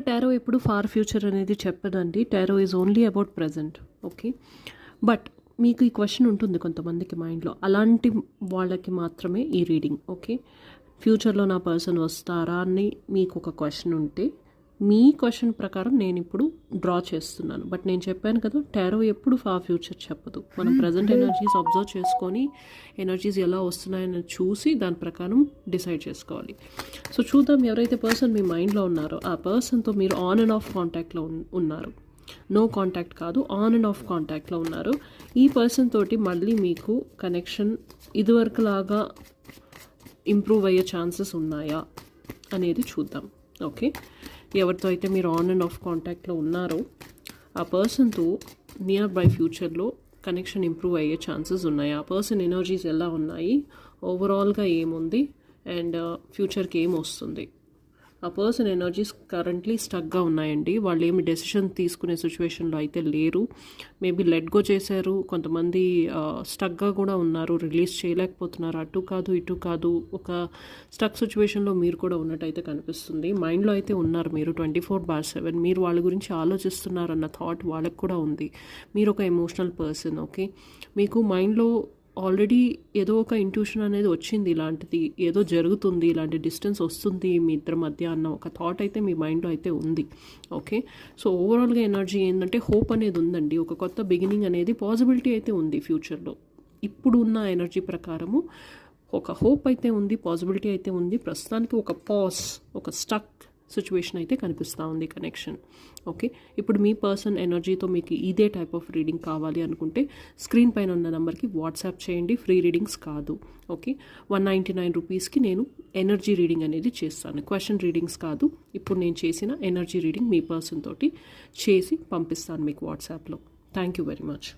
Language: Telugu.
టారో ఎప్పుడు ఫార్ ఫ్యూచర్ అనేది చెప్పదండి. Tarot is only about present. Okay, but మీకు ఈ క్వశ్చన్ ఉంటుంది కొంతమందికి మైండ్లో, అలాంటి వాళ్ళకి మాత్రమే ఈ రీడింగ్. ఓకే, ఫ్యూచర్లో నా పర్సన్ వస్తారా అని మీకు ఒక క్వశ్చన్ ఉంటే మీ క్వశ్చన్ ప్రకారం నేను ఇప్పుడు డ్రా చేస్తున్నాను. బట్ నేను చెప్పాను కదా, టారో ఎప్పుడు ఫార్ ఫ్యూచర్ చెప్పదు. మనం ప్రజెంట్ ఎనర్జీస్ అబ్జర్వ్ చేసుకొని ఎనర్జీస్ ఎలా వస్తున్నాయని చూసి దాని ప్రకారం డిసైడ్ చేసుకోవాలి. సో చూద్దాం, ఎవరైతే పర్సన్ మీ మైండ్లో ఉన్నారో ఆ పర్సన్తో మీరు ఆన్ అండ్ ఆఫ్ కాంటాక్ట్లో ఉన్నారు. నో కాంటాక్ట్ కాదు, ఆన్ అండ్ ఆఫ్ కాంటాక్ట్లో ఉన్నారు. ఈ పర్సన్ తోటి మళ్ళీ మీకు కనెక్షన్ ఇదివరకు లాగా ఇంప్రూవ్ అయ్యే ఛాన్సెస్ ఉన్నాయా అనేది చూద్దాం. ఓకే, ఎవరితో అయితే మీరు ఆన్ అండ్ ఆఫ్ కాంటాక్ట్లో ఉన్నారో ఆ పర్సన్తో నియర్ బై ఫ్యూచర్లో కనెక్షన్ ఇంప్రూవ్ అయ్యే ఛాన్సెస్ ఉన్నాయి. ఆ పర్సన్ ఎనర్జీస్ ఎలా ఉన్నాయి, ఓవరాల్గా ఏముంది, అండ్ ఫ్యూచర్కి ఏం వస్తుంది. ఆ పర్సన్ ఎనర్జీస్ కరెంట్లీ స్టక్గా ఉన్నాయండి. వాళ్ళు ఏమి డెసిషన్ తీసుకునే సిచ్యువేషన్లో అయితే లేరు. మేబీ లెట్ గో చేశారు. కొంతమంది స్టక్గా కూడా ఉన్నారు, రిలీజ్ చేయలేకపోతున్నారు. అటు కాదు ఇటు కాదు, ఒక స్టక్ సిచ్యువేషన్లో మీరు కూడా ఉన్నట్టయితే కనిపిస్తుంది. మైండ్లో అయితే ఉన్నారు మీరు 24/7. మీరు వాళ్ళ గురించి ఆలోచిస్తున్నారన్న థాట్ వాళ్ళకి కూడా ఉంది. మీరు ఒక ఎమోషనల్ పర్సన్. ఓకే, మీకు మైండ్లో ఆల్రెడీ ఏదో ఒక ఇంట్యూషన్ అనేది వచ్చింది, ఇలాంటిది ఏదో జరుగుతుంది, ఇలాంటి డిస్టెన్స్ వస్తుంది మీ ఇద్దరి మధ్య అన్న ఒక థాట్ అయితే మీ మైండ్లో అయితే ఉంది. ఓకే, సో ఓవరాల్గా ఎనర్జీ ఏంటంటే హోప్ అనేది ఉందండి. ఒక కొత్త బిగినింగ్ అనేది పాసిబిలిటీ అయితే ఉంది ఫ్యూచర్లో. ఇప్పుడు ఉన్న ఎనర్జీ ప్రకారము ఒక హోప్ అయితే ఉంది, పాసిబిలిటీ అయితే ఉంది. ప్రస్తుతానికి ఒక పాజ్, ఒక స్టక్ సిచ్యువేషన్ అయితే కనిపిస్తూ ఉంది కనెక్షన్. ఓకే, ఇప్పుడు మీ పర్సన్ ఎనర్జీతో మీకు ఇదే టైప్ ఆఫ్ రీడింగ్ కావాలి అనుకుంటే స్క్రీన్ పైన ఉన్న నెంబర్కి వాట్సాప్ చేయండి. ఫ్రీ రీడింగ్స్ కాదు. ఓకే, 199 రూపీస్కి నేను ఎనర్జీ రీడింగ్ అనేది చేస్తాను. క్వశ్చన్ రీడింగ్స్ కాదు. ఇప్పుడు నేను చేసిన ఎనర్జీ రీడింగ్ మీ పర్సన్ తోటి చేసి పంపిస్తాను మీకు వాట్సాప్లో. Thank you very much.